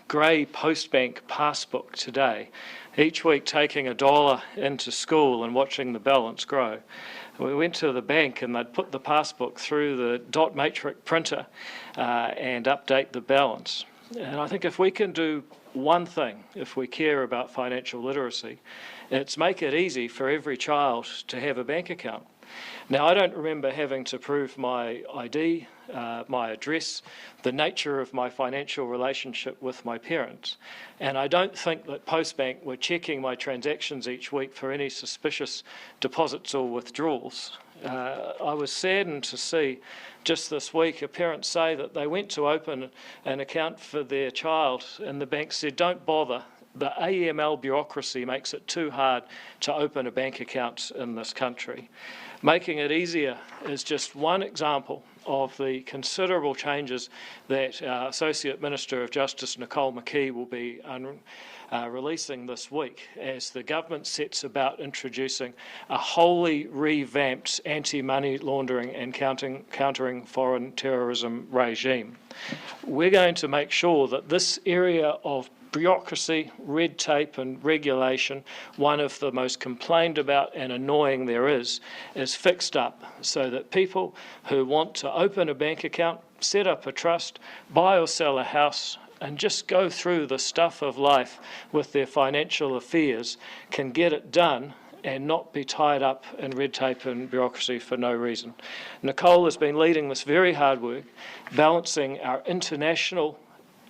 grey Postbank passbook today, each week taking $1 into school and watching the balance grow. We went to the bank and they'd put the passbook through the dot matrix printer and update the balance. And I think if we can do one thing, if we care about financial literacy, it's make it easy for every child to have a bank account. Now, I don't remember having to prove my ID, my address, the nature of my financial relationship with my parents. And I don't think that Postbank were checking my transactions each week for any suspicious deposits or withdrawals. I was saddened to see just this week a parent say that they went to open an account for their child and the bank said, don't bother. The AML bureaucracy makes it too hard to open a bank account in this country. Making it easier is just one example of the considerable changes that our Associate Minister of Justice, Nicole McKee, will be releasing this week as the government sets about introducing a wholly revamped anti-money laundering and countering foreign terrorism regime. We're going to make sure that this area of bureaucracy, red tape and regulation, one of the most complained about and annoying there is fixed up so that people who want to open a bank account, set up a trust, buy or sell a house, and just go through the stuff of life with their financial affairs can get it done and not be tied up in red tape and bureaucracy for no reason. Nicole has been leading this very hard work, balancing our international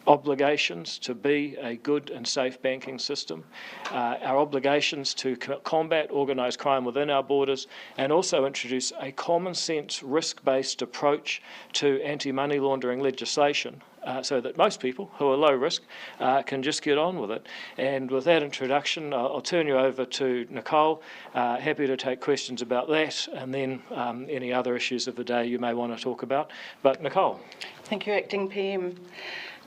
obligations to be a good and safe banking system, our obligations to combat organised crime within our borders, and also introduce a common sense risk-based approach to anti-money laundering legislation so that most people who are low risk can just get on with it. And with that introduction, I'll turn you over to Nicole. Happy to take questions about that and then any other issues of the day you may want to talk about. But Nicole. Thank you, Acting PM.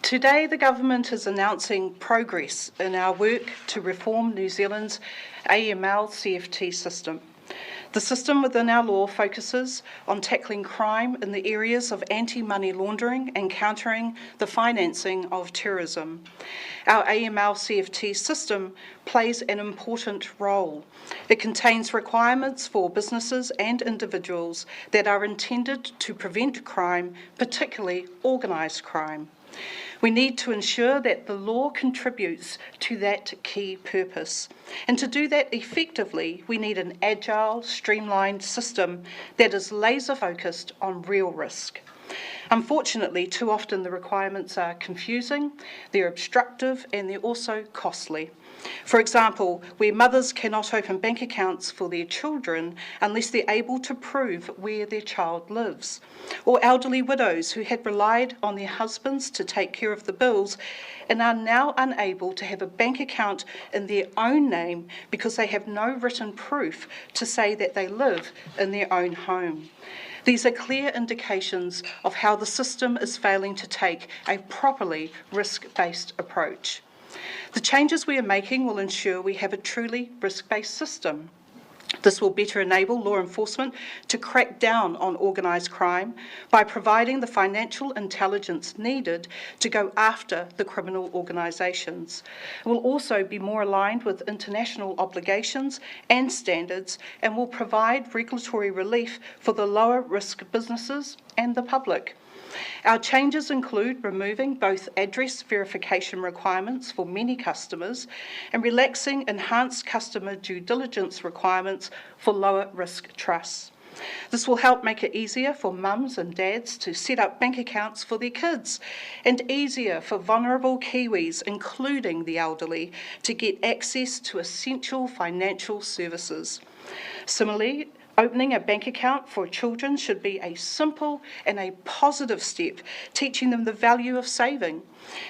Today, the government is announcing progress in our work to reform New Zealand's AML CFT system. The system within our law focuses on tackling crime in the areas of anti-money laundering and countering the financing of terrorism. Our AML CFT system plays an important role. It contains requirements for businesses and individuals that are intended to prevent crime, particularly organised crime. We need to ensure that the law contributes to that key purpose. And to do that effectively, we need an agile, streamlined system that is laser-focused on real risk. Unfortunately, too often the requirements are confusing, they're obstructive, and they're also costly. For example, where mothers cannot open bank accounts for their children unless they're able to prove where their child lives, or elderly widows who had relied on their husbands to take care of the bills and are now unable to have a bank account in their own name because they have no written proof to say that they live in their own home. These are clear indications of how the system is failing to take a properly risk-based approach. The changes we are making will ensure we have a truly risk-based system. This will better enable law enforcement to crack down on organised crime by providing the financial intelligence needed to go after the criminal organisations. It will also be more aligned with international obligations and standards and will provide regulatory relief for the lower risk businesses and the public. Our changes include removing both address verification requirements for many customers and relaxing enhanced customer due diligence requirements for lower risk trusts. This will help make it easier for mums and dads to set up bank accounts for their kids and easier for vulnerable Kiwis, including the elderly, to get access to essential financial services. Similarly, opening a bank account for children should be a simple and a positive step, teaching them the value of saving.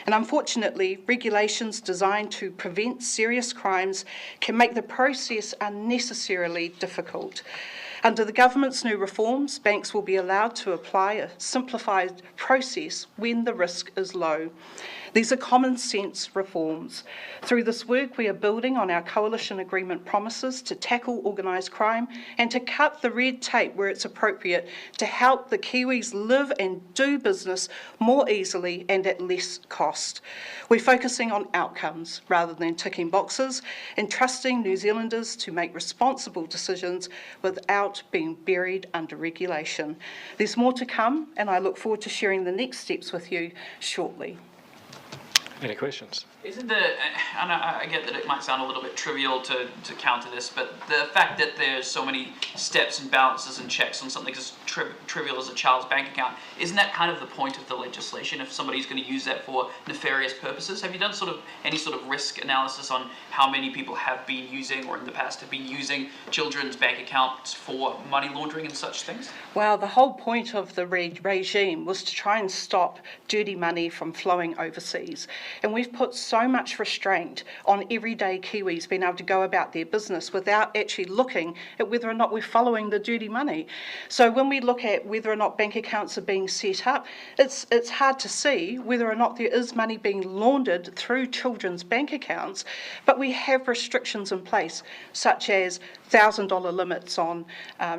And unfortunately, regulations designed to prevent serious crimes can make the process unnecessarily difficult. Under the government's new reforms, banks will be allowed to apply a simplified process when the risk is low. These are common sense reforms. Through this work, we are building on our coalition agreement promises to tackle organised crime and to cut the red tape where it's appropriate to help the Kiwis live and do business more easily and at less cost. We're focusing on outcomes rather than ticking boxes and trusting New Zealanders to make responsible decisions without being buried under regulation. There's more to come, and I look forward to sharing the next steps with you shortly. Any questions? Isn't and I get that it might sound a little bit trivial to counter this, but the fact that there's so many steps and balances and checks on something as trivial as a child's bank account, isn't that kind of the point of the legislation if somebody's going to use that for nefarious purposes? Have you done any sort of risk analysis on how many people have been using or in the past have been using children's bank accounts for money laundering and such things? Well, the whole point of the regime was to try and stop dirty money from flowing overseas. And we've put so much restraint on everyday Kiwis being able to go about their business without actually looking at whether or not we're following the dirty money. So when we look at whether or not bank accounts are being set up, it's hard to see whether or not there is money being laundered through children's bank accounts, but we have restrictions in place, such as $1,000 limits on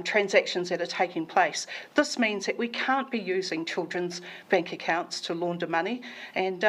transactions that are taking place. This means that we can't be using children's bank accounts to launder money, and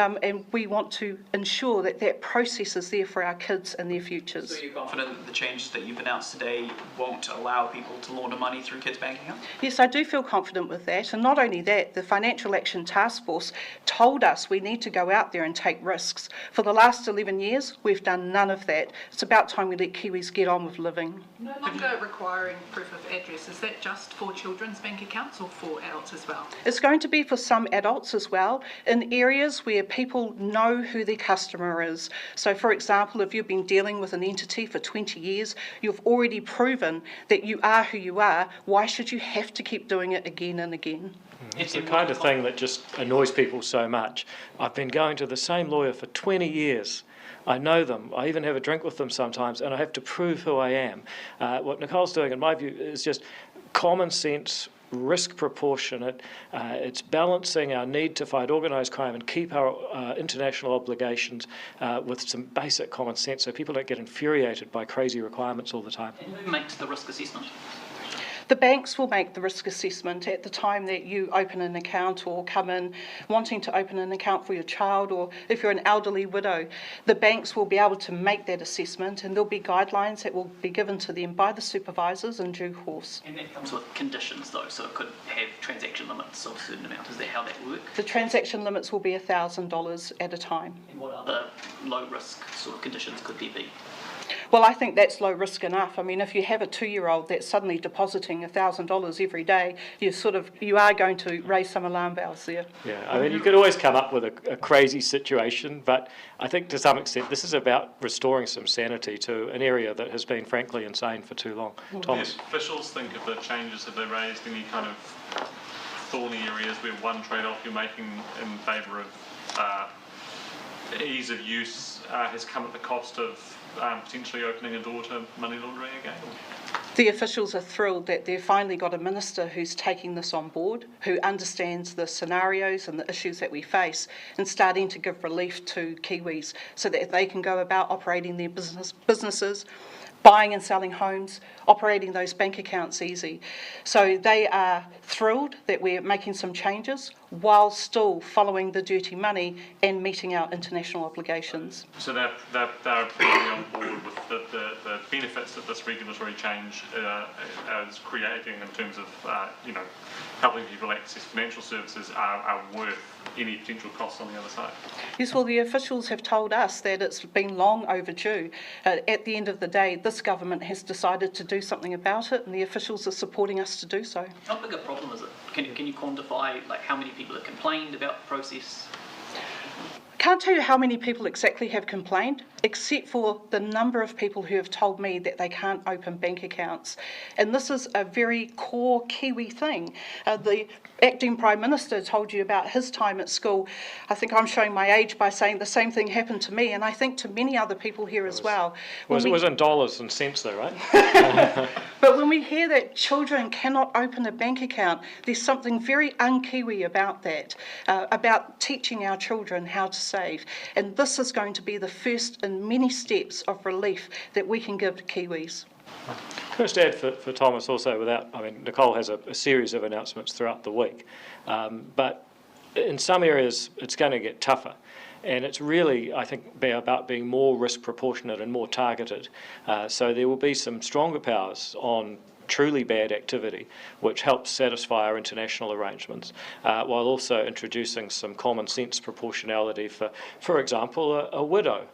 we want to ensure that that process is there for our kids and their futures. So you're confident that the changes that you've announced today won't allow people to launder money through kids' bank accounts? Yes, I do feel confident with that, and not only that, the Financial Action Task Force told us we need to go out there and take risks. For the last 11 years, we've done none of that. It's about time we let Kiwis get on with living. No longer requiring proof of address, is that just for children's bank accounts or for adults as well? It's going to be for some adults as well, in areas where people know who their customer is. So, for example, if you've been dealing with an entity for 20 years, you've already proven that you are who you are. Why should you have to keep doing it again and again? It's the kind of thing that just annoys people so much. I've been going to the same lawyer for 20 years. I know them. I even have a drink with them sometimes, and I have to prove who I am. What Nicole's doing, in my view, is just common sense, risk proportionate. It's balancing our need to fight organised crime and keep our international obligations with some basic common sense, so people don't get infuriated by crazy requirements all the time. And who makes the risk assessment? The banks will make the risk assessment at the time that you open an account or come in wanting to open an account for your child, or if you're an elderly widow, the banks will be able to make that assessment, and there'll be guidelines that will be given to them by the supervisors in due course. And that comes with conditions though, so it could have transaction limits of a certain amount. Is that how that works? The transaction limits will be $1,000 at a time. And what other low risk sort of conditions could there be? Well, I think that's low risk enough. I mean, if you have a 2-year-old that's suddenly depositing $1,000 every day, you are going to raise some alarm bells there. Yeah, I mean, you could always come up with a crazy situation, but I think to some extent this is about restoring some sanity to an area that has been frankly insane for too long. Thomas? Yes, officials think of the changes, have they raised any kind of thorny areas where one trade-off you're making in favour of ease of use has come at the cost of potentially opening a door to money laundering again? The officials are thrilled that they've finally got a minister who's taking this on board, who understands the scenarios and the issues that we face, and starting to give relief to Kiwis so that they can go about operating their businesses, buying and selling homes, operating those bank accounts easy. So they are thrilled that we're making some changes while still following the dirty money and meeting our international obligations. So they're fully on board with the benefits that this regulatory change is creating in terms of helping people access financial services are worth any potential costs on the other side. Yes, well, the officials have told us that it's been long overdue. At the end of the day, this government has decided to do something about it, and the officials are supporting us to do so. How big a problem is it? Can you quantify like how many people have complained about the process? Can't tell you how many people exactly have complained. except for the number of people who have told me that they can't open bank accounts. And this is a very core Kiwi thing. The acting Prime Minister told you about his time at school. I think I'm showing my age by saying the same thing happened to me, and I think to many other people here as well. It was in dollars and cents though, right? But when we hear that children cannot open a bank account, there's something very un-Kiwi about that, about teaching our children how to save. And this is going to be the first in many steps of relief that we can give to Kiwis. Can I just add for Thomas also, Nicole has a series of announcements throughout the week, but in some areas it's going to get tougher. And it's really, I think, about being more risk proportionate and more targeted. So there will be some stronger powers on truly bad activity, which helps satisfy our international arrangements, while also introducing some common sense proportionality for example, a widow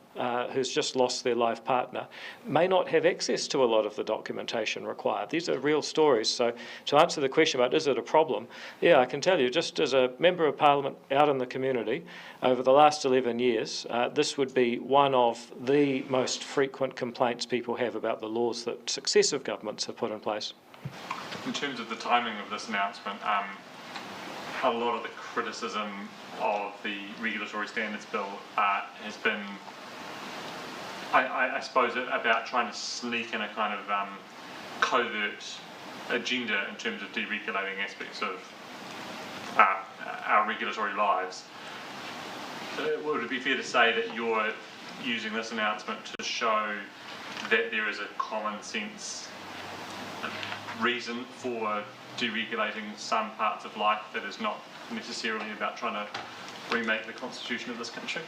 who's just lost their life partner may not have access to a lot of the documentation required. These are real stories. So to answer the question about is it a problem, yeah, I can tell you, just as a Member of Parliament out in the community, over the last 11 years, this would be one of the most frequent complaints people have about the laws that successive governments have put in place. In terms of the timing of this announcement, a lot of the criticism of the Regulatory Standards Bill has been, I suppose, about trying to sneak in a kind of covert agenda in terms of deregulating aspects of our regulatory lives. Would it be fair to say that you're using this announcement to show that there is a common sense reason for deregulating some parts of life that is not necessarily about trying to remake the constitution of this country?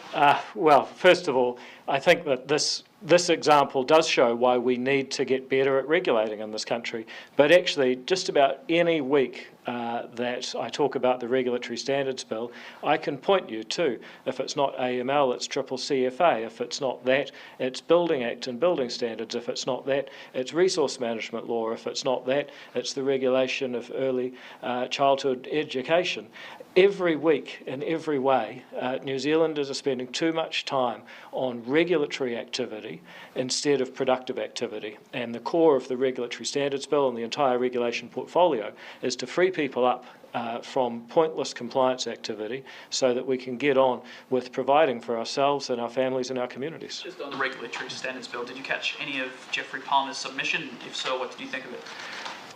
Well, first of all, I think that this example does show why we need to get better at regulating in this country. But actually, just about any week that I talk about the Regulatory Standards Bill, I can point you to, if it's not AML, it's CCCFA. If it's not that, it's Building Act and Building Standards. If it's not that, it's Resource Management Law. If it's not that, it's the regulation of early childhood education. Every week, in every way, New Zealanders are spending too much time on regulatory activity instead of productive activity. And the core of the Regulatory Standards Bill and the entire regulation portfolio is to free people up from pointless compliance activity so that we can get on with providing for ourselves and our families and our communities. Just on the Regulatory Standards Bill, did you catch any of Geoffrey Palmer's submission? If so, what did you think of it?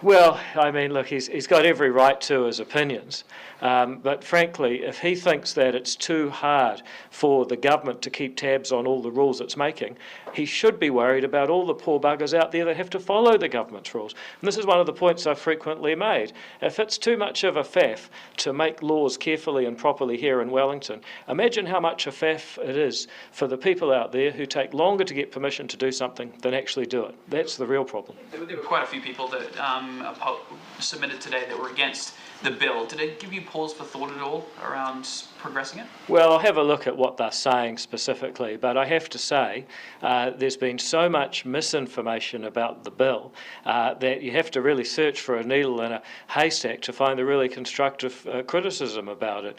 Well, I mean, look, he's got every right to his opinions, but frankly, if he thinks that it's too hard for the government to keep tabs on all the rules it's making, he should be worried about all the poor buggers out there that have to follow the government's rules. And this is one of the points I've frequently made. If it's too much of a faff to make laws carefully and properly here in Wellington, imagine how much a faff it is for the people out there who take longer to get permission to do something than actually do it. That's the real problem. There were quite a few people that submitted today that were against the bill. Did it give you pause for thought at all around progressing it? Well, I'll have a look at what they're saying specifically, but I have to say there's been so much misinformation about the bill that you have to really search for a needle in a haystack to find the really constructive criticism about it.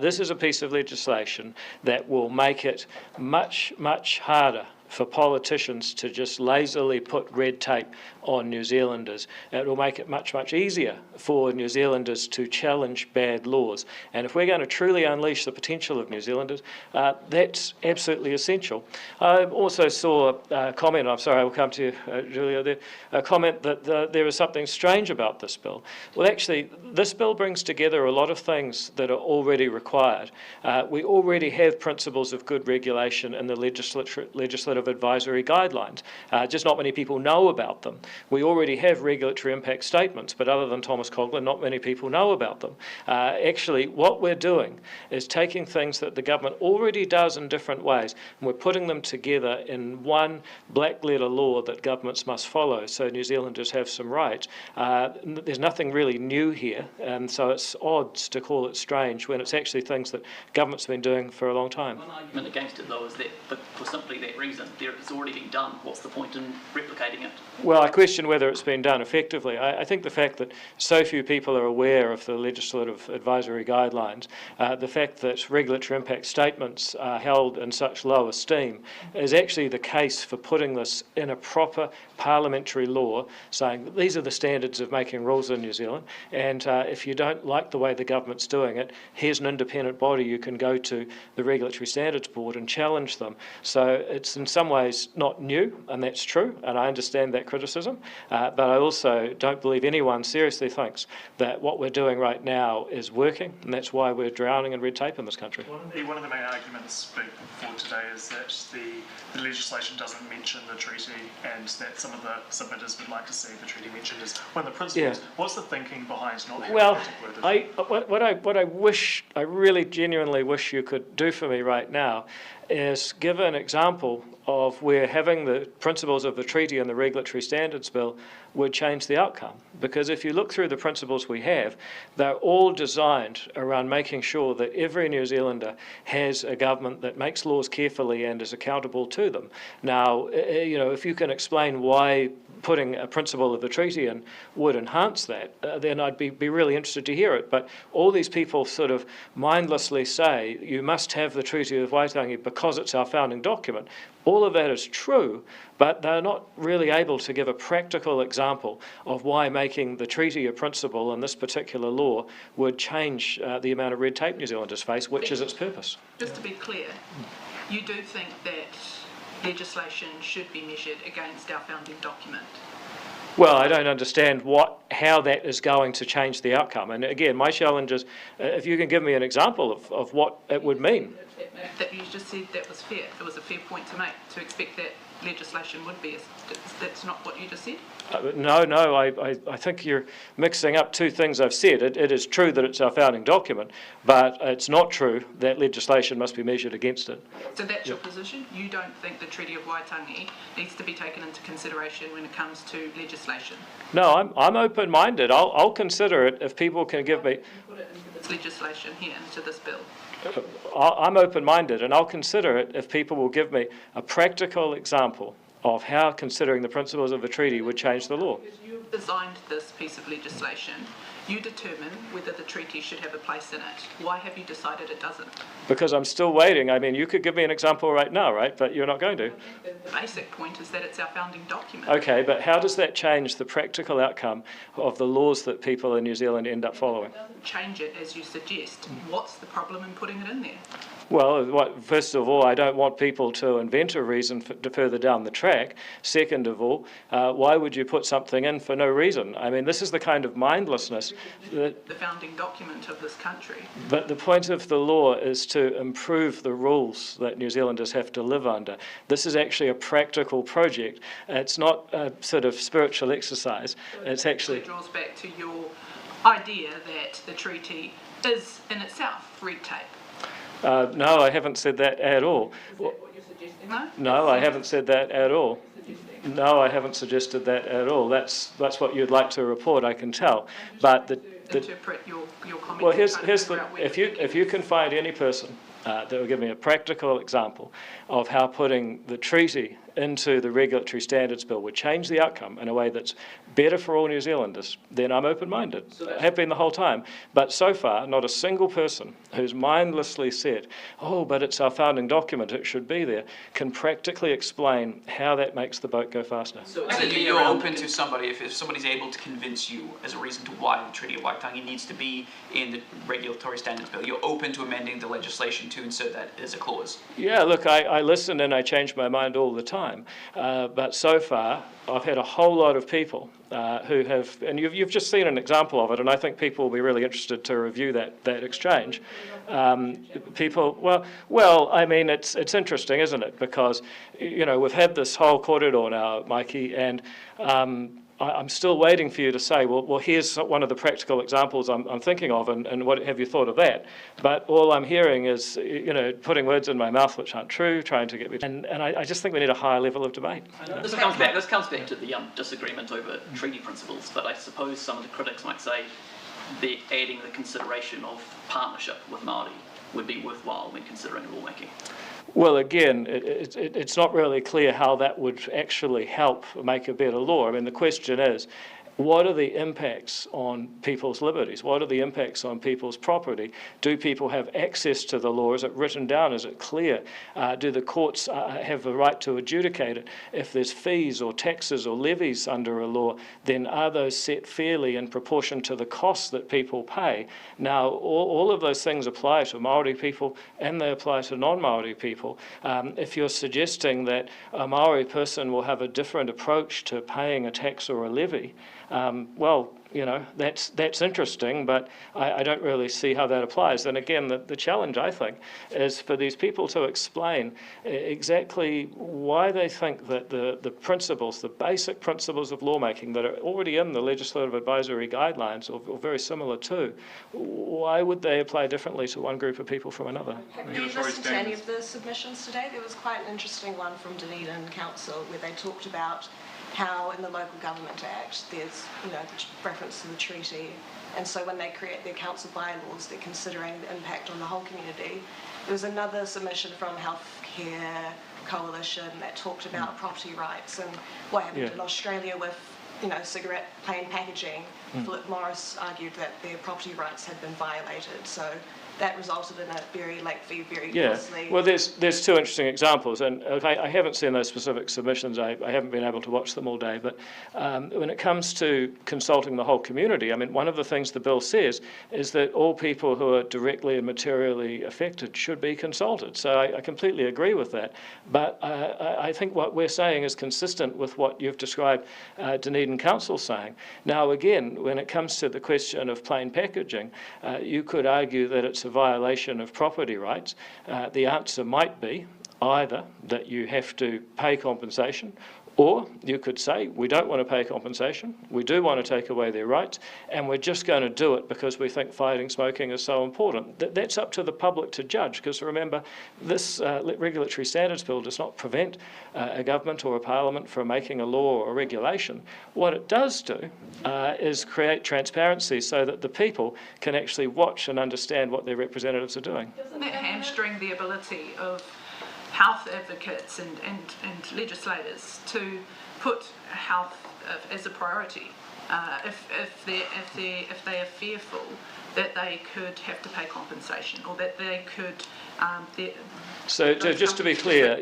This is a piece of legislation that will make it much, much harder for politicians to just lazily put red tape on New Zealanders. It will make it much, much easier for New Zealanders to challenge bad laws. And if we're going to truly unleash the potential of New Zealanders, that's absolutely essential. I also saw a comment, I'm sorry, I will come to you, Julia, there, a comment that there was something strange about this bill. Well, actually, this bill brings together a lot of things that are already required. We already have principles of good regulation in the legislative advisory guidelines. Just not many people know about them. We already have regulatory impact statements, but other than Thomas Coughlin, not many people know about them. Actually, what we're doing is taking things that the government already does in different ways, and we're putting them together in one black letter law that governments must follow, so New Zealanders have some rights. There's nothing really new here, and so it's odd to call it strange when it's actually things that government's been doing for a long time. One argument against it, though, is that for simply that reason, it's already been done, what's the point in replicating it? Well, I question whether it's been done effectively. I think the fact that so few people are aware of the legislative advisory guidelines, the fact that regulatory impact statements are held in such low esteem is actually the case for putting this in a proper parliamentary law, saying that these are the standards of making rules in New Zealand, and if you don't like the way the government's doing it, here's an independent body you can go to, the Regulatory Standards Board, and challenge them. So it's in some ways not new, and that's true, and I understand that criticism, but I also don't believe anyone seriously thinks that what we're doing right now is working, and that's why we're drowning in red tape in this country. One of the main arguments for today is that the legislation doesn't mention the treaty, and that some of the submitters would like to see the treaty mentioned as one of the principles. Yeah. What's the thinking behind not having well, what I really genuinely wish you could do for me right now is give an example of where having the principles of the treaty and the regulatory standards bill would change the outcome. Because if you look through the principles we have, they're all designed around making sure that every New Zealander has a government that makes laws carefully and is accountable to them. Now, if you can explain why putting a principle of the treaty in would enhance that, then I'd be really interested to hear it. But all these people sort of mindlessly say you must have the Treaty of Waitangi because it's our founding document. All of that is true, but they're not really able to give a practical example of why making the treaty a principle in this particular law would change the amount of red tape New Zealanders face, which is its purpose. Just to be clear, you do think that legislation should be measured against our founding document? Well, I don't understand how that is going to change the outcome. And again, my challenge is, if you can give me an example of what it would mean. That you just said that was fair. It was a fair point to make, to expect that legislation would be. That's not what you just said? No, I think you're mixing up two things I've said. It is true that it's our founding document, but it's not true that legislation must be measured against it. So that's your position? You don't think the Treaty of Waitangi needs to be taken into consideration when it comes to legislation? No, I'm open-minded. I'll consider it if people can give me... Put it into this legislation here, into this bill. I'm open-minded, and I'll consider it if people will give me a practical example of how considering the principles of the treaty would change the law. Because you've designed this piece of legislation, you determine whether the treaty should have a place in it. Why have you decided it doesn't? Because I'm still waiting. I mean, you could give me an example right now, right? But you're not going to. The basic point is that it's our founding document. Okay, but how does that change the practical outcome of the laws that people in New Zealand end up following? It doesn't change it as you suggest. What's the problem in putting it in there? Well, first of all, I don't want people to invent a reason to further down the track. Second of all, why would you put something in for no reason? I mean, this is the kind of mindlessness that... The founding document of this country. But the point of the law is to improve the rules that New Zealanders have to live under. This is actually a practical project. It's not a sort of spiritual exercise. It's actually... It draws back to your idea that the treaty is in itself red tape. No, I haven't said that at all. Is that what you're suggesting, though? No, I haven't said that at all. No, I haven't suggested that at all. That's what you'd like to report, I can tell. But interpret your comment. Well, here's the if you can find any person that will give me a practical example of how putting the treaty into the regulatory standards bill would change the outcome in a way that's better for all New Zealanders, then I'm open-minded. I have been the whole time. But so far, not a single person who's mindlessly said, oh, but it's our founding document, it should be there, can practically explain how that makes the boat go faster. So you're open to somebody, if somebody's able to convince you as a reason to why the Treaty of Waitangi needs to be in the regulatory standards bill, you're open to amending the legislation to insert that as a clause? Yeah, look, I listen and I change my mind all the time. But so far, I've had a whole lot of people who have, and you've just seen an example of it, and I think people will be really interested to review that exchange. Well, I mean, it's interesting, isn't it? Because, we've had this whole corridor now, Mikey, and I'm still waiting for you to say, well, here's one of the practical examples I'm thinking of, and what have you thought of that? But all I'm hearing is, putting words in my mouth which aren't true, trying to get me... And I just think we need a higher level of debate. This comes back to the disagreement over treaty principles, but I suppose some of the critics might say that adding the consideration of partnership with Māori would be worthwhile when considering lawmaking. Well, again, it's not really clear how that would actually help make a better law. I mean, the question is, what are the impacts on people's liberties? What are the impacts on people's property? Do people have access to the law? Is it written down? Is it clear? Do the courts have the right to adjudicate it? If there's fees or taxes or levies under a law, then are those set fairly in proportion to the costs that people pay? Now, all of those things apply to Māori people and they apply to non-Māori people. If you're suggesting that a Māori person will have a different approach to paying a tax or a levy, well, you know, that's interesting, but I don't really see how that applies. And again, the challenge, I think, is for these people to explain exactly why they think that the principles, the basic principles of lawmaking that are already in the legislative advisory guidelines, or very similar to, why would they apply differently to one group of people from another? Have you listened to any of the submissions today? There was quite an interesting one from Dunedin Council where they talked about how in the Local Government Act there's, you know, reference to the treaty, and so when they create their council bylaws, they're considering the impact on the whole community. There was another submission from Healthcare Coalition that talked about property rights and what happened in Australia with, you know, cigarette plain packaging. Philip Morris argued that their property rights had been violated, so that resulted in a very lengthy, very costly... Well, there's two interesting examples, and I haven't seen those specific submissions. I haven't been able to watch them all day, but when it comes to consulting the whole community, I mean, one of the things the bill says is that all people who are directly and materially affected should be consulted. So I completely agree with that, but I think what we're saying is consistent with what you've described Dunedin Council saying. Now, again, when it comes to the question of plain packaging, you could argue that it's a violation of property rights. The answer might be either that you have to pay compensation, or you could say, we don't want to pay compensation, we do want to take away their rights, and we're just going to do it because we think fighting smoking is so important. That's up to the public to judge, because remember, this regulatory standards bill does not prevent a government or a parliament from making a law or a regulation. What it does do is create transparency so that the people can actually watch and understand what their representatives are doing. Doesn't that hamstring the ability of health advocates and legislators to put health as a priority? If they are fearful that they could have to pay compensation, or that they could... So just to be clear,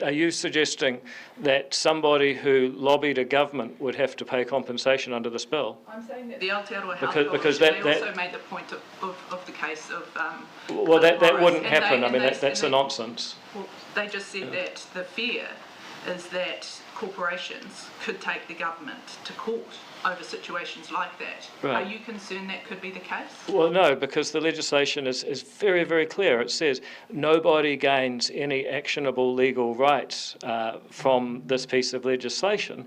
are you suggesting that somebody who lobbied a government would have to pay compensation under this bill? I'm saying that the Aotearoa Health because they also made the point of the case of... well, that wouldn't happen. I mean, that's a nonsense. Well, they just said that the fear is that corporations could take the government to court over situations like that. Right. Are you concerned that could be the case? Well, no, because the legislation is very, very clear. It says nobody gains any actionable legal rights from this piece of legislation.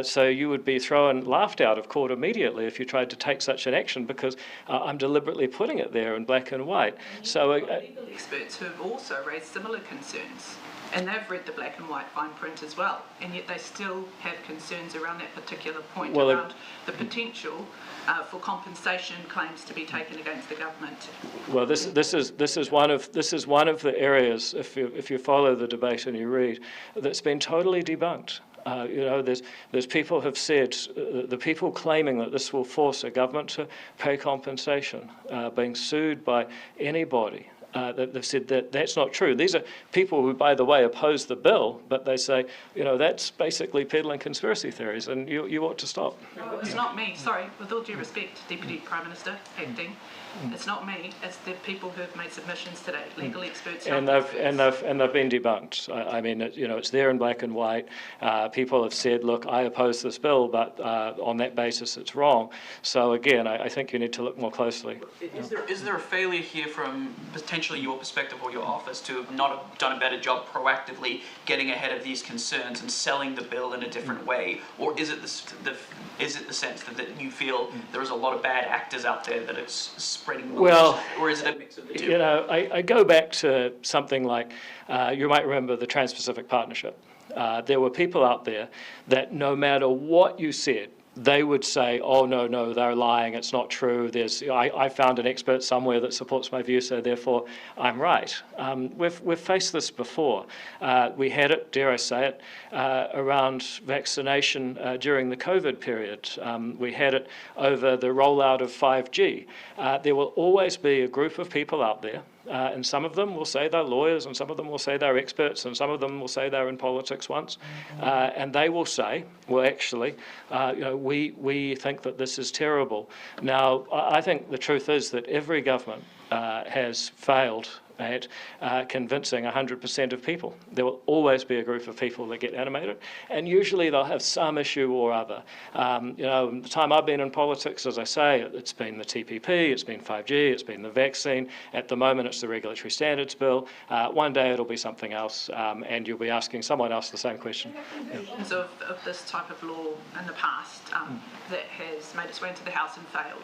So you would be laughed out of court immediately if you tried to take such an action, because I'm deliberately putting it there in black and white. So legal experts who have also raised similar concerns, and they've read the black and white fine print as well, and yet they still have concerns around that particular point, around the potential for compensation claims to be taken against the government. Well, this is one of the areas, if you follow the debate and you read, that's been totally debunked. You know, there's people have said, the people claiming that this will force a government to pay compensation, being sued by anybody. They've said that that's not true. These are people who, by the way, oppose the bill, but they say, you know, that's basically peddling conspiracy theories, and you ought to stop. No, it's not me. Sorry, with all due respect, Deputy Prime Minister, acting. It's not me. It's the people who have made submissions today, legal experts. And they've been debunked. I mean, you know, it's there in black and white. People have said, look, I oppose this bill, but on that basis, it's wrong. So again, I think you need to look more closely. Is there a failure here from potentially your perspective or your office to have not have done a better job proactively getting ahead of these concerns and selling the bill in a different way, or is it the sense that you feel there is a lot of bad actors out there that it's spreading knowledge, well, or is it a mix of the two? You know, I go back to something like, you might remember the Trans-Pacific Partnership. There were people out there that no matter what you said, they would say, oh, no, they're lying, it's not true, I found an expert somewhere that supports my view, so therefore I'm right. We've faced this before. We had it, dare I say it, around vaccination during the COVID period. We had it over the rollout of 5G. There will always be a group of people out there, and some of them will say they're lawyers, and some of them will say they're experts, and some of them will say they're in politics once, and they will say, well, actually, we think that this is terrible. Now, I think the truth is that every government has failed at convincing 100% of people. There will always be a group of people that get animated, and usually they'll have some issue or other. The time I've been in politics, as I say, it's been the TPP, it's been 5G, it's been the vaccine. At the moment, it's the Regulatory Standards Bill. One day it'll be something else, and you'll be asking someone else the same question. In terms of this type of law in the past that has made its way into the House and failed,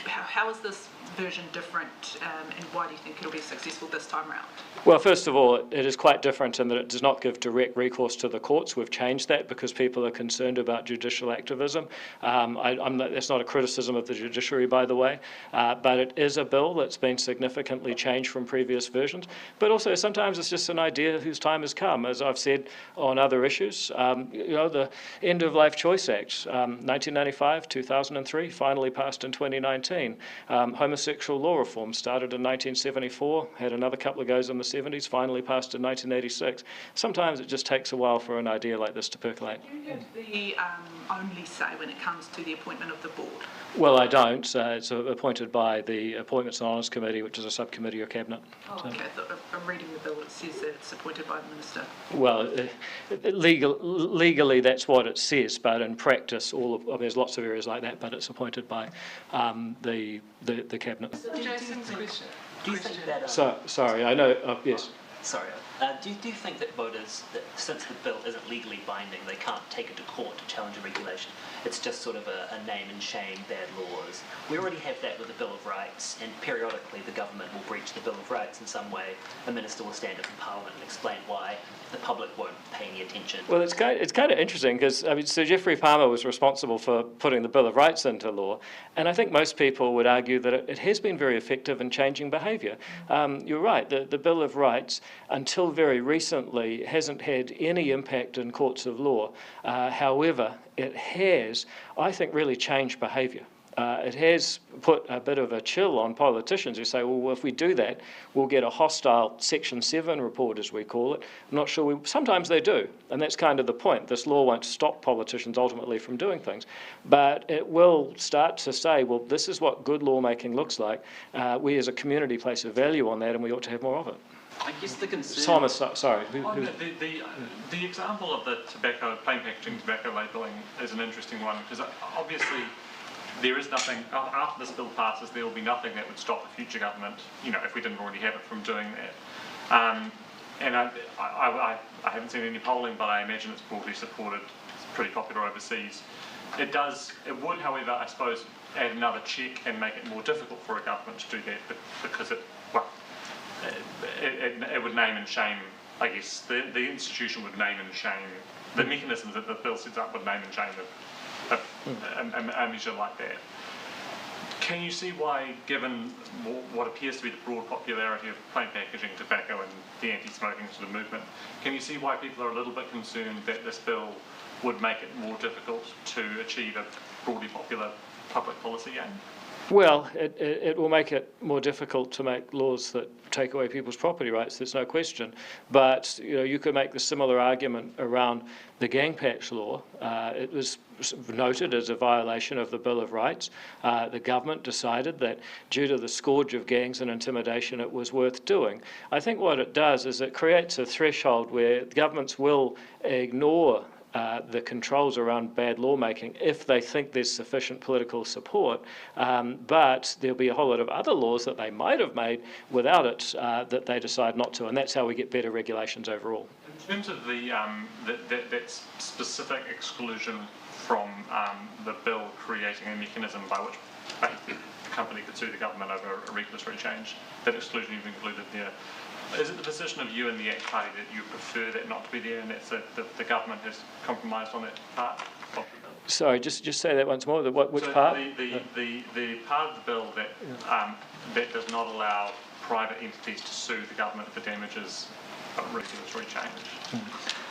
how is this version different, and why do you think it'll be successful this time round? Well, first of all, it is quite different in that it does not give direct recourse to the courts. We've changed that because people are concerned about judicial activism. That's not a criticism of the judiciary, by the way, but it is a bill that's been significantly changed from previous versions. But also, sometimes it's just an idea whose time has come, as I've said on other issues. The End of Life Choice Act, 1995, 2003, finally passed in 2019. Homosexual law reform started in 1974, had another couple of goes in the 70s, finally passed in 1986. Sometimes it just takes a while for an idea like this to percolate. Do you have the only say when it comes to the appointment of the board? Well, I don't. It's appointed by the Appointments and Honours Committee, which is a subcommittee of Cabinet. Oh, okay. I'm reading the bill. It says that it's appointed by the Minister. Well, legally that's what it says, but in practice, there's lots of areas like that, but it's appointed by the Cabinet. Jason's question. Do you think that... Sorry, I know, yes. Sorry. Do you think that voters, since the bill isn't legally binding, they can't take it to court to challenge a regulation? It's just sort of a name and shame, bad laws. We already have that with the Bill of Rights, and periodically the government will breach the Bill of Rights in some way. A minister will stand up in Parliament and explain why. The public won't pay any attention. Well, it's kind of interesting because Sir Geoffrey Palmer was responsible for putting the Bill of Rights into law, and I think most people would argue that it has been very effective in changing behaviour. You're right, the Bill of Rights, until very recently, hasn't had any impact in courts of law. However, it has, I think, really changed behaviour. It has put a bit of a chill on politicians who say, well, if we do that, we'll get a hostile Section 7 report, as we call it. I'm not sure sometimes they do, and that's kind of the point. This law won't stop politicians ultimately from doing things, but it will start to say, well, this is what good lawmaking looks like. We as a community place a value on that, and we ought to have more of it. I guess the concern... Thomas, sorry. The example of the plain packaging tobacco labelling is an interesting one, because obviously there is nothing, after this bill passes, there will be nothing that would stop a future government, if we didn't already have it, from doing that. And I haven't seen any polling, but I imagine it's broadly supported. It's pretty popular overseas. It would, however, I suppose, add another check and make it more difficult for a government to do that, because it would name and shame, I guess. The institution would name and shame. The mechanisms that the bill sets up would name and shame a measure like that. Can you see why, given what appears to be the broad popularity of plain packaging tobacco and the anti-smoking sort of movement, can you see why people are a little bit concerned that this bill would make it more difficult to achieve a broadly popular public policy aim? Well, it will make it more difficult to make laws that take away people's property rights, there's no question. But you could make the similar argument around the gang patch law. It was noted as a violation of the Bill of Rights. The government decided that due to the scourge of gangs and intimidation, it was worth doing. I think what it does is it creates a threshold where governments will ignore the controls around bad lawmaking if they think there's sufficient political support, but there'll be a whole lot of other laws that they might have made without it that they decide not to, and that's how we get better regulations overall. In terms of that specific exclusion from the bill creating a mechanism by which a company could sue the government over a regulatory change, that exclusion you've included there, is it the position of you and the ACT Party that you prefer that not to be there, and that's that the government has compromised on that part? Sorry, just say that once more. Which so part? The part of the bill that that does not allow private entities to sue the government for damages of regulatory change.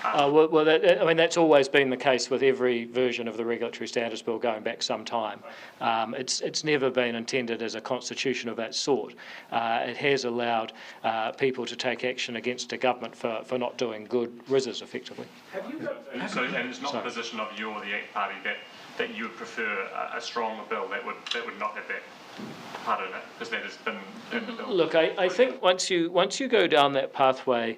I mean, that's always been the case with every version of the Regulatory Standards Bill going back some time. It's never been intended as a constitution of that sort. It has allowed people to take action against a government for not doing good RISs effectively. So, and it's not the position of you or the ACT Party that you would prefer a stronger bill that would not have that part of it, because that has been in the bill. Look, I think once you go down that pathway,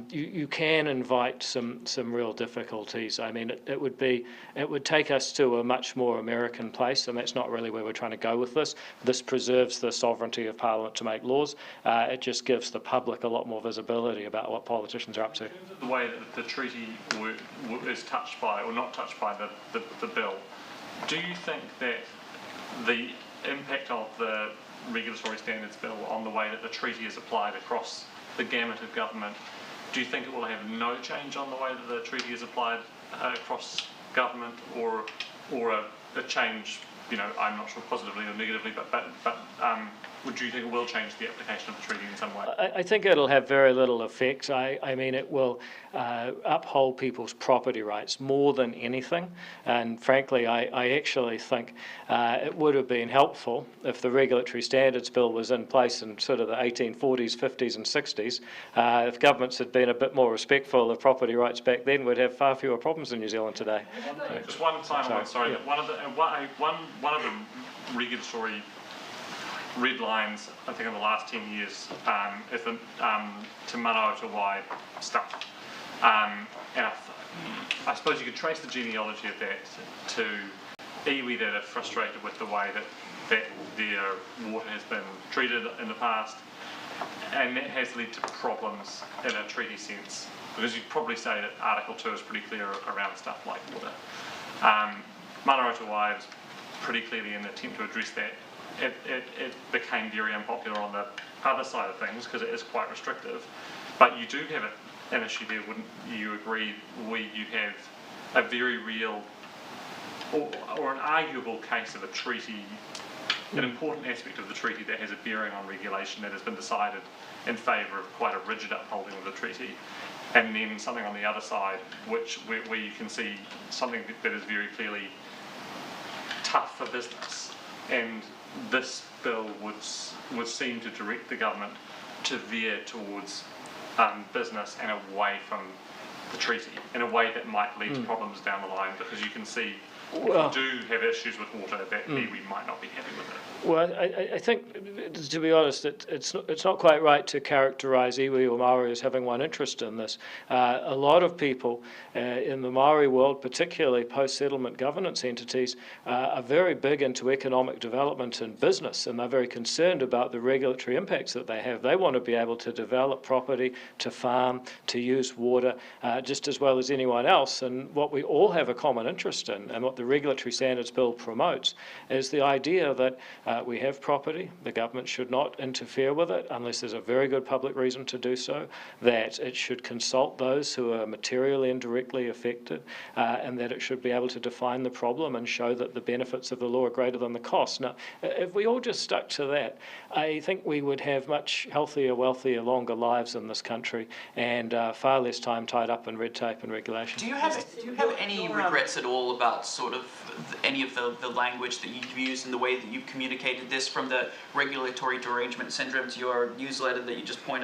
you can invite some real difficulties. I mean, it would take us to a much more American place, and that's not really where we're trying to go with this. This preserves the sovereignty of Parliament to make laws. It just gives the public a lot more visibility about what politicians are up to. The way that the treaty is touched by, or not touched by, the bill, do you think that the impact of the Regulatory Standards Bill on the way that the treaty is applied across the gamut of government, do you think it will have no change on the way that the treaty is applied across government, or a change, I'm not sure positively or negatively, but would you think it will change the application of the treaty in some way? I think it'll have very little effect. I mean, it will uphold people's property rights more than anything. And frankly, I actually think it would have been helpful if the Regulatory Standards Bill was in place in sort of the 1840s, 50s and 60s. If governments had been a bit more respectful of property rights back then, we'd have far fewer problems in New Zealand today. Just one final one, sorry. Yeah. One of the regulatory red lines, I think, in the last 10 years is the Te Mana o Wai stuff. And I suppose you could trace the genealogy of that to iwi that are frustrated with the way that their water has been treated in the past, and that has led to problems in a treaty sense, because you'd probably say that Article 2 is pretty clear around stuff like water. Mana o Wai was pretty clearly an attempt to address that. It became very unpopular on the other side of things because it is quite restrictive. But you do have an issue there, wouldn't you agree, where you have a very real or an arguable case of a treaty, an important aspect of the treaty that has a bearing on regulation that has been decided in favour of quite a rigid upholding of the treaty, and then something on the other side where you can see something that is very clearly tough for business. And this bill would seem to direct the government to veer towards business and away from the treaty in a way that might lead to problems down the line, because you can see if you do have issues with water that we might not be happy with it. Well, I think, to be honest, it's not quite right to characterise iwi or Maori as having one interest in this. A lot of people in the Maori world, particularly post-settlement governance entities, are very big into economic development and business, and they're very concerned about the regulatory impacts that they have. They want to be able to develop property, to farm, to use water, just as well as anyone else. And what we all have a common interest in, and what the Regulatory Standards Bill promotes, is the idea that we have property, the government should not interfere with it unless there's a very good public reason to do so, that it should consult those who are materially and directly affected, and that it should be able to define the problem and show that the benefits of the law are greater than the cost. Now, if we all just stuck to that, I think we would have much healthier, wealthier, longer lives in this country, and far less time tied up in red tape and regulation. Do you have any regrets at all about sort of any of the language that you've used and the way that you've communicated this, from the regulatory derangement syndrome to your newsletter that you just put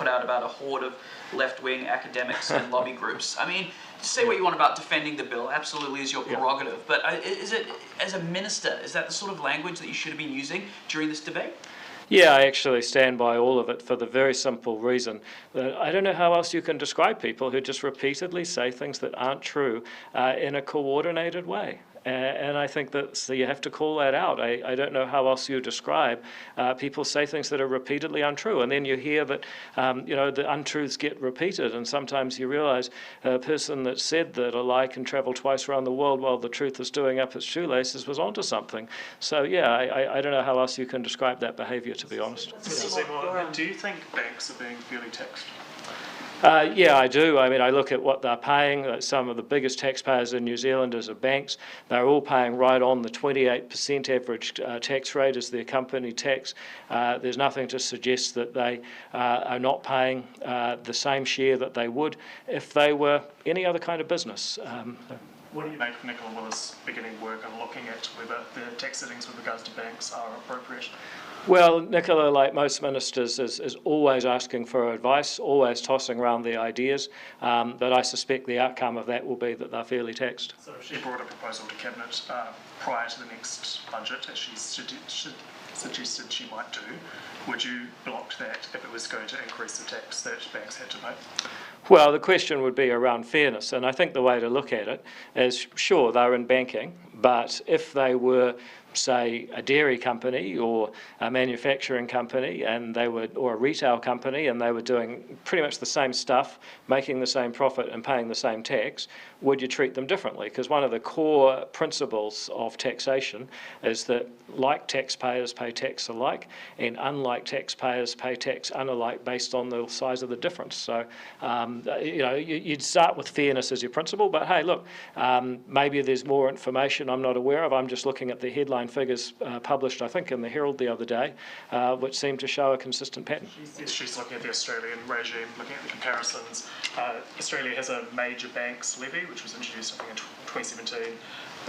out about a horde of left-wing academics and lobby groups? I mean, say what you want about defending the bill, absolutely is your prerogative, but is it, as a minister, is that the sort of language that you should have been using during this debate? Yeah, I actually stand by all of it for the very simple reason that I don't know how else you can describe people who just repeatedly say things that aren't true in a coordinated way. And I think that you have to call that out. I don't know how else you describe people say things that are repeatedly untrue, and then you hear that the untruths get repeated, and sometimes you realise a person that said that a lie can travel twice around the world while the truth is doing up its shoelaces was onto something. So yeah, I don't know how else you can describe that behaviour, to be honest. Seymour, do you think banks are being fairly taxed? Yeah, I do. I mean, I look at what they're paying. Some of the biggest taxpayers in New Zealand are banks. They're all paying right on the 28% average tax rate as their company tax. There's nothing to suggest that they are not paying the same share that they would if they were any other kind of business. What do you make of Nicola Willis beginning work on looking at whether the tax settings with regards to banks are appropriate? Well, Nicola, like most ministers, is always asking for advice, always tossing around the ideas, but I suspect the outcome of that will be that they're fairly taxed. So if she brought a proposal to Cabinet prior to the next budget, as she suggested she might do, would you block that if it was going to increase the tax that banks had to pay? Well, the question would be around fairness, and I think the way to look at it is, sure, they're in banking, but if they were, say, a dairy company or a manufacturing company and or a retail company, and they were doing pretty much the same stuff, making the same profit and paying the same tax, would you treat them differently? Because one of the core principles of taxation is that like taxpayers pay tax alike, and unlike taxpayers pay tax unalike based on the size of the difference. So, you'd start with fairness as your principle, but hey, look, maybe there's more information I'm not aware of. I'm just looking at the headline figures published, I think, in the Herald the other day, which seem to show a consistent pattern. She's looking at the Australian regime, looking at the comparisons. Australia has a major banks levy, which was introduced, I think, in 2017,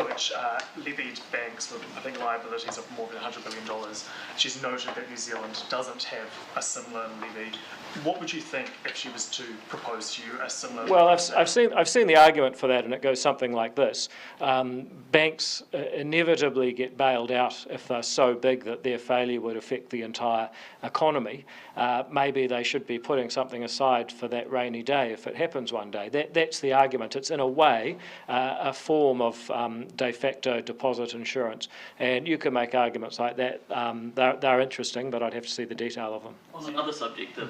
which levied banks with, I think, liabilities of more than $100 billion. She's noted that New Zealand doesn't have a similar levy. What would you think if she was to propose to you a similar Well, levy? I've seen the argument for that, and it goes something like this. Banks inevitably get bailed out if they're so big that their failure would affect the entire economy. Maybe they should be putting something aside for that rainy day if it happens one day. That's the argument. It's in a way a form of de facto deposit insurance, and you can make arguments like that. They're interesting, but I'd have to see the detail of them. On another subject, the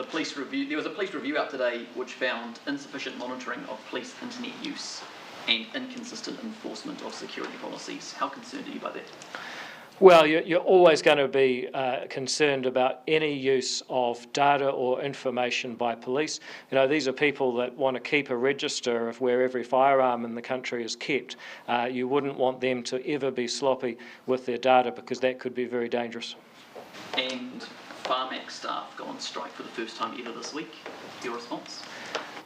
police review. There was a police review out today which found insufficient monitoring of police internet use and inconsistent enforcement of security policies. How concerned are you by that? Well, you're always going to be concerned about any use of data or information by police. These are people that want to keep a register of where every firearm in the country is kept. You wouldn't want them to ever be sloppy with their data, because that could be very dangerous. And Pharmac staff go on strike for the first time ever this week. Your response?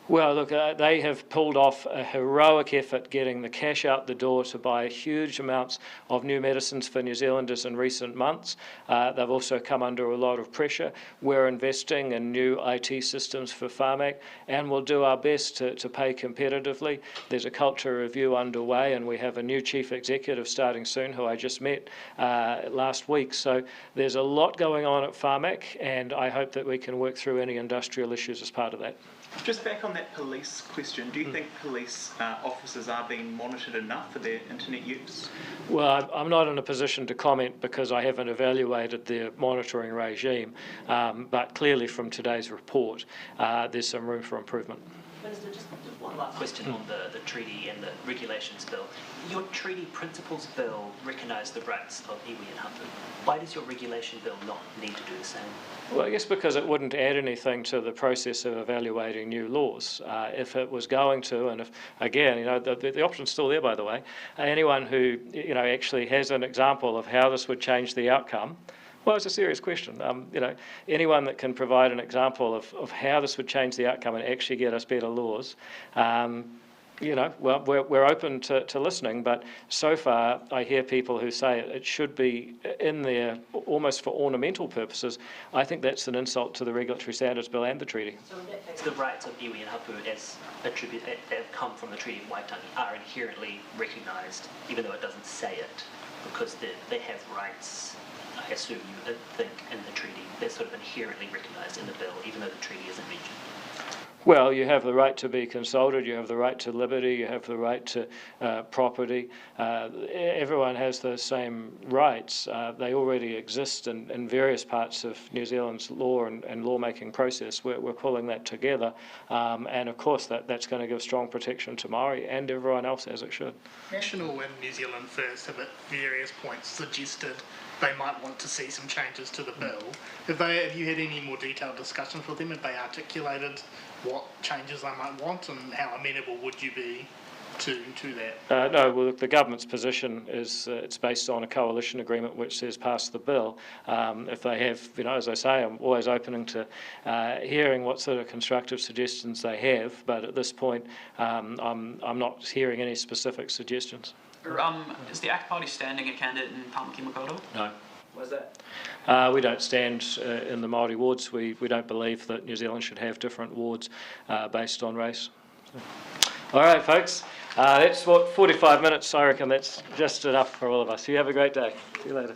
Well, look, they have pulled off a heroic effort getting the cash out the door to buy huge amounts of new medicines for New Zealanders in recent months. They've also come under a lot of pressure. We're investing in new IT systems for Pharmac, and we'll do our best to pay competitively. There's a culture review underway, and we have a new chief executive starting soon, who I just met last week. So there's a lot going on at Pharmac, and I hope that we can work through any industrial issues as part of that. Just back on that police question, do you think police officers are being monitored enough for their internet use? Well, I'm not in a position to comment because I haven't evaluated their monitoring regime, but clearly from today's report, there's some room for improvement. Minister, just one last question on the treaty and the regulations bill. Your treaty principles bill recognised the rights of iwi and hapu. Why does your regulation bill not need to do the same? Well, I guess because it wouldn't add anything to the process of evaluating new laws. If it was going to, and if, again, the option's still there, by the way, anyone who, actually has an example of how this would change the outcome, well, it's a serious question. Anyone that can provide an example of how this would change the outcome and actually get us better laws, well, we're open to listening, but so far I hear people who say it should be in there almost for ornamental purposes. I think that's an insult to the Regulatory Standards Bill and the treaty. So in that case, the rights of iwi and hapu as that have come from the Treaty of Waitangi are inherently recognised, even though it doesn't say it, because they have rights. I assume you think in the treaty they're sort of inherently recognised in the bill, even though the treaty isn't mentioned. Well, you have the right to be consulted, you have the right to liberty, you have the right to property. Everyone has those same rights. They already exist in various parts of New Zealand's law and lawmaking process. We're pulling that together, and of course that's going to give strong protection to Māori and everyone else, as it should. National and New Zealand First have at various points suggested they might want to see some changes to the bill. Have you had any more detailed discussions with them? Have they articulated what changes they might want, and how amenable would you be to that? No, well, the government's position is it's based on a coalition agreement which says pass the bill. If they have, as I say, I'm always open to hearing what sort of constructive suggestions they have, but at this point I'm not hearing any specific suggestions. Is the ACT Party standing a candidate in Pharmac? No. Why's that? We don't stand in the Māori wards. We don't believe that New Zealand should have different wards based on race. All right, folks. That's 45 minutes. I reckon that's just enough for all of us. You have a great day. See you later.